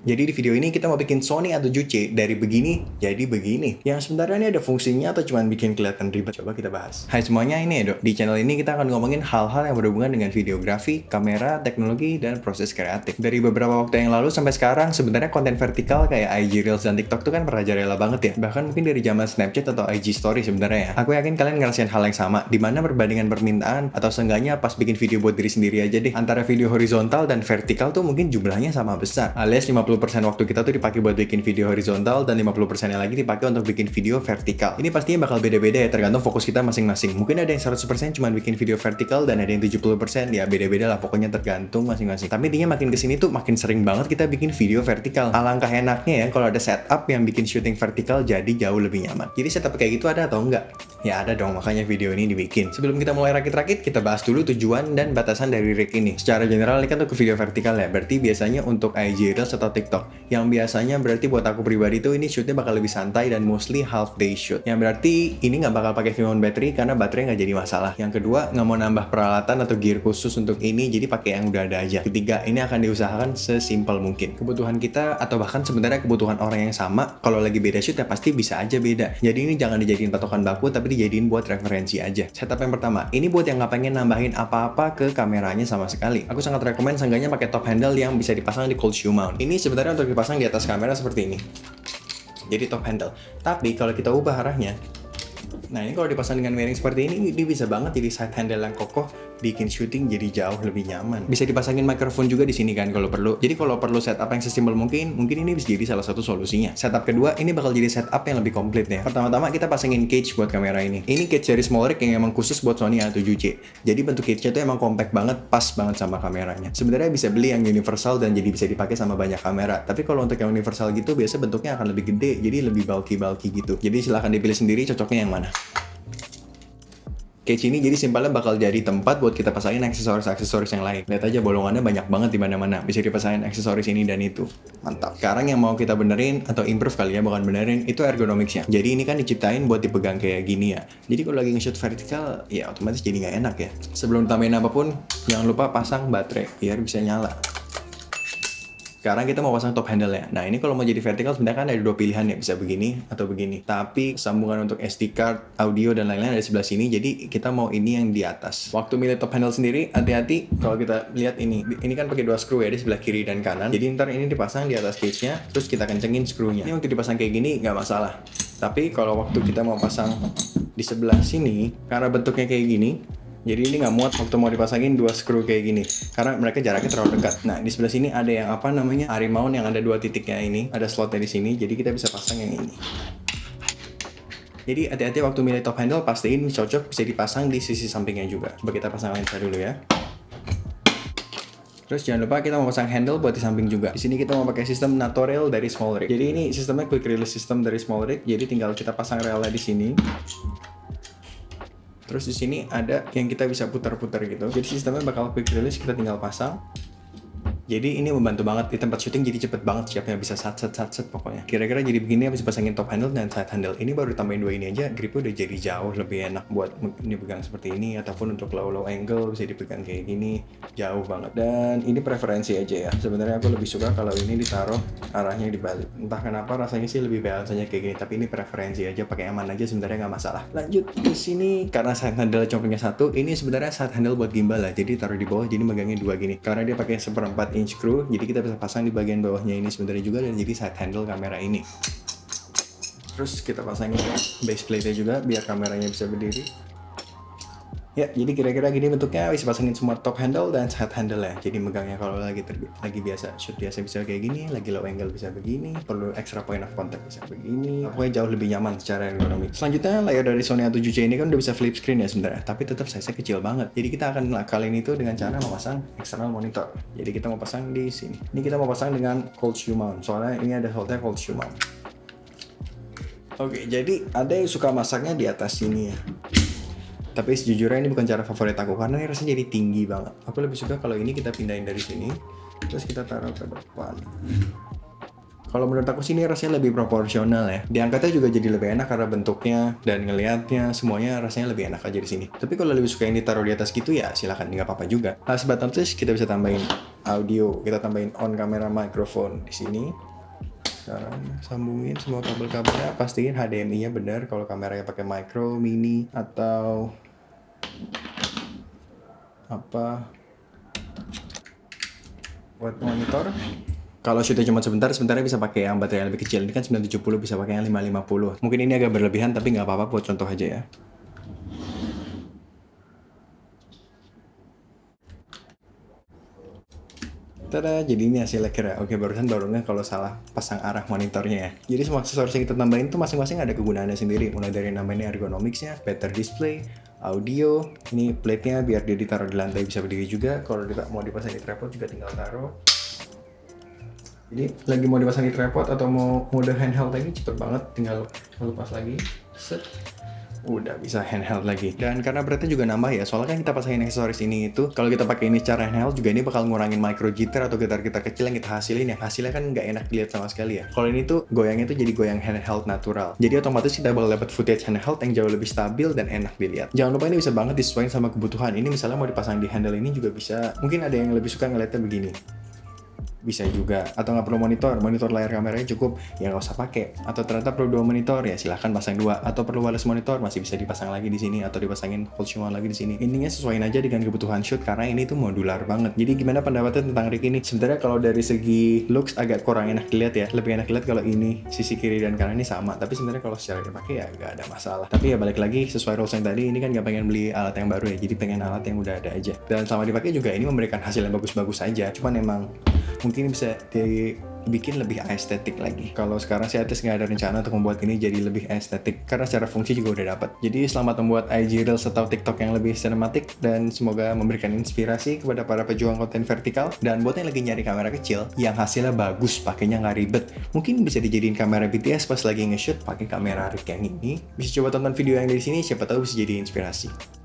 Jadi di video ini kita mau bikin Sony A7C dari begini jadi begini. Yang sebenarnya ini ada fungsinya atau cuma bikin kelihatan ribet? Coba kita bahas. Hai semuanya, ini Edo. Di channel ini kita akan ngomongin hal-hal yang berhubungan dengan videografi, kamera, teknologi, dan proses kreatif. Dari beberapa waktu yang lalu sampai sekarang, sebenarnya konten vertikal kayak IG Reels dan TikTok tuh kan merajalela banget ya. Bahkan mungkin dari zaman Snapchat atau IG Story sebenarnya ya. Aku yakin kalian ngerasain hal yang sama, dimana perbandingan permintaan atau seenggaknya pas bikin video buat diri sendiri aja deh. Antara video horizontal dan vertikal tuh mungkin jumlahnya sama besar. Alias 50% waktu kita tuh dipakai buat bikin video horizontal dan 50% yang lagi dipakai untuk bikin video vertikal. Ini pastinya bakal beda-beda ya, tergantung fokus kita masing-masing. Mungkin ada yang 100% cuma bikin video vertikal dan ada yang 70% ya beda-beda lah, pokoknya tergantung masing-masing. Tapi intinya makin kesini tuh makin sering banget kita bikin video vertikal. Alangkah enaknya ya kalau ada setup yang bikin syuting vertikal jadi jauh lebih nyaman. Jadi setup kayak gitu ada atau enggak? Ya ada dong, makanya video ini dibikin. Sebelum kita mulai rakit-rakit, kita bahas dulu tujuan dan batasan dari rig ini. Secara general ini kan untuk video vertikal ya, berarti biasanya untuk IG Reels atau TikTok. Yang biasanya berarti buat aku pribadi tuh ini shootnya bakal lebih santai dan mostly half day shoot. Yang berarti ini nggak bakal pakai film on battery karena baterai nggak jadi masalah. Yang kedua, nggak mau nambah peralatan atau gear khusus untuk ini, jadi pakai yang udah ada aja. Ketiga, ini akan diusahakan sesimpel mungkin. Kebutuhan kita atau bahkan sebenarnya kebutuhan orang yang sama, kalau lagi beda shoot ya pasti bisa aja beda. Jadi ini jangan dijadiin patokan baku, tapi dijadiin buat referensi aja. Setup yang pertama, ini buat yang nggak pengen nambahin apa-apa ke kameranya sama sekali. Aku sangat rekomen seenggaknya pakai top handle yang bisa dipasang di cold shoe mount. Ini sebenarnya untuk dipasang di atas kamera seperti ini. Jadi top handle. Tapi kalau kita ubah arahnya, nah ini kalau dipasang dengan miring seperti ini bisa banget jadi side handle yang kokoh, bikin syuting jadi jauh lebih nyaman. Bisa dipasangin mikrofon juga di sini kan kalau perlu. Jadi kalau perlu setup yang sesimpel mungkin ini bisa jadi salah satu solusinya. Setup kedua ini bakal jadi setup yang lebih komplit ya. Pertama-tama kita pasangin cage buat kamera ini. Ini cage dari SmallRig yang emang khusus buat Sony A7C. Jadi bentuk cage-nya tuh emang compact banget, pas banget sama kameranya. Sebenarnya bisa beli yang universal dan jadi bisa dipakai sama banyak kamera. Tapi kalau untuk yang universal gitu biasa bentuknya akan lebih gede, jadi lebih bulky gitu. Jadi silahkan dipilih sendiri cocoknya yang mana. Cage ini jadi simpelnya bakal jadi tempat buat kita pasangin aksesoris-aksesoris yang lain. Lihat aja bolongannya banyak banget di mana-mana. Bisa dipasangin aksesoris ini dan itu. Mantap. Sekarang yang mau kita benerin atau improve kali ya, bukan benerin, itu ergonomicsnya. Jadi ini kan diciptain buat dipegang kayak gini ya. Jadi kalau lagi nge-shoot vertikal, ya otomatis jadi nggak enak ya. Sebelum tambahin apapun, jangan lupa pasang baterai biar bisa nyala. Sekarang kita mau pasang top handle ya. Nah ini kalau mau jadi vertikal sebenarnya kan ada dua pilihan ya, bisa begini atau begini. Tapi sambungan untuk SD card, audio dan lain-lain ada di sebelah sini. Jadi kita mau ini yang di atas. Waktu milih top handle sendiri, hati-hati kalau kita lihat ini. Ini kan pakai dua screw ya di sebelah kiri dan kanan. Jadi ntar ini dipasang di atas cage-nya, terus kita kencengin screw-nya. Ini waktu dipasang kayak gini nggak masalah. Tapi kalau waktu kita mau pasang di sebelah sini, karena bentuknya kayak gini, jadi ini nggak muat waktu mau dipasangin dua screw kayak gini karena mereka jaraknya terlalu dekat. Nah di sebelah sini ada yang apa namanya Arimaun yang ada dua titiknya ini, ada slotnya di sini, jadi kita bisa pasang yang ini. Jadi hati-hati waktu milih top handle, pastiin cocok bisa dipasang di sisi sampingnya juga. Coba kita pasang lensa dulu ya. Terus jangan lupa kita mau pasang handle buat di samping juga. Di sini kita mau pakai sistem NATO rail dari SmallRig. Jadi ini sistemnya quick release system dari SmallRig. Jadi tinggal kita pasang relnya di sini. Terus di sini ada yang kita bisa putar-putar gitu. Jadi sistemnya bakal quick release, kita tinggal pasang. Jadi ini membantu banget di tempat syuting, jadi cepet banget siapnya, bisa sat pokoknya. Kira-kira jadi begini habis pasangin top handle dan side handle. Ini baru tambahin dua ini aja, gripnya udah jadi jauh lebih enak buat dipegang seperti ini, ataupun untuk low angle bisa dipegang kayak gini, jauh banget. Dan ini preferensi aja ya. Sebenarnya aku lebih suka kalau ini ditaruh arahnya dibalik. Entah kenapa rasanya sih lebih balancenya kayak gini, tapi ini preferensi aja, pakai aman aja sebenarnya nggak masalah. Lanjut di sini karena side handle cuma punya satu, ini sebenarnya side handle buat gimbal lah. Jadi taruh di bawah, jadi megangnya dua gini. Karena dia pakai 1/4 inch screw, jadi kita bisa pasang di bagian bawahnya ini sebenarnya juga dan jadi side handle kamera ini. Terus kita pasangin base plate-nya juga biar kameranya bisa berdiri. Ya, jadi kira-kira gini bentuknya, bisa pasangin semua top handle dan side handle ya. Jadi megangnya kalau lagi biasa shoot biasa bisa kayak gini, lagi low angle bisa begini, perlu extra point of contact bisa begini. Pokoknya jauh lebih nyaman secara ergonomi. Selanjutnya layar dari Sony A7C ini kan udah bisa flip screen ya sebenarnya, tapi tetap size-nya kecil banget. Jadi kita akan ngelakalin itu dengan cara memasang external monitor. Jadi kita mau pasang di sini. Ini kita mau pasang dengan cold shoe mount. Soalnya ini ada slotnya cold shoe mount. Oke, jadi ada yang suka masaknya di atas sini ya. Tapi sejujurnya ini bukan cara favorit aku karena ini rasanya jadi tinggi banget. Aku lebih suka kalau ini kita pindahin dari sini, terus kita taruh ke depan. Kalau menurut aku sih ini rasanya lebih proporsional ya. Diangkatnya juga jadi lebih enak karena bentuknya dan ngelihatnya semuanya rasanya lebih enak aja di sini. Tapi kalau lebih suka yang ditaruh di atas gitu ya silakan, nggak apa-apa juga. Last but not least, kita bisa tambahin audio, kita tambahin on camera microphone di sini. Sekarang sambungin semua kabel-kabelnya, pastiin HDMI-nya benar kalau kameranya pakai micro, mini atau apa buat monitor. Kalau shootnya cuma sebentarnya bisa pakai yang baterai yang lebih kecil. Ini kan 970, bisa pakai yang 550. Mungkin ini agak berlebihan tapi nggak apa-apa buat contoh aja ya. Tada, jadi ini hasilnya kira. Oke, barusan baru nggak kalau salah pasang arah monitornya ya. Jadi semua aksesoris yang kita tambahin tuh masing-masing ada kegunaannya sendiri. Mulai dari namanya ergonomicsnya, better display, audio, ini plate-nya biar dia ditaruh di lantai bisa berdiri juga. Kalau mau dipasang di tripod juga tinggal taruh. Jadi lagi mau dipasang di tripod atau mau mode handheld lagi cepet banget, tinggal lepas lagi, set, udah bisa handheld lagi. Dan karena beratnya juga nambah ya, soalnya kan kita pasangin aksesoris ini itu, kalau kita pakai ini secara handheld juga ini bakal ngurangin micro jitter atau gitar-gitar kecil yang kita hasilin ya. Hasilnya kan nggak enak dilihat sama sekali ya. Kalau ini tuh goyangnya tuh jadi goyang handheld natural. Jadi otomatis kita bakal dapat footage handheld yang jauh lebih stabil dan enak dilihat. Jangan lupa ini bisa banget disesuaikan sama kebutuhan. Ini misalnya mau dipasang di handle ini juga bisa. Mungkin ada yang lebih suka ngeliatnya begini. Bisa juga, atau nggak perlu monitor layar kameranya cukup, ya nggak usah pakai. Atau ternyata perlu 2 monitor, ya silahkan pasang 2. Atau perlu wireless monitor, masih bisa dipasang lagi di sini atau dipasangin Holshima lagi di sini. Intinya sesuaiin aja dengan kebutuhan shoot karena ini tuh modular banget. Jadi gimana pendapatnya tentang rig ini? Sebenarnya kalau dari segi looks agak kurang enak dilihat ya. Lebih enak dilihat kalau ini sisi kiri dan kanan ini sama. Tapi sebenarnya kalau secara dipakai ya nggak ada masalah. Tapi ya balik lagi sesuai rules yang tadi, ini kan nggak pengen beli alat yang baru ya. Jadi pengen alat yang udah ada aja. Dan sama dipakai juga ini memberikan hasil yang bagus-bagus aja. Cuman emang mungkin bisa dibikin lebih estetik lagi. Kalau sekarang sih Atis nggak ada rencana untuk membuat ini jadi lebih estetik karena secara fungsi juga udah dapat. Jadi selamat membuat IG Reels atau TikTok yang lebih cinematic dan semoga memberikan inspirasi kepada para pejuang konten vertikal. Dan buat yang lagi nyari kamera kecil yang hasilnya bagus, pakainya nggak ribet, mungkin bisa dijadiin kamera BTS pas lagi nge-shoot pakai kamera rig yang ini. Bisa coba tonton video yang dari sini, siapa tahu bisa jadi inspirasi.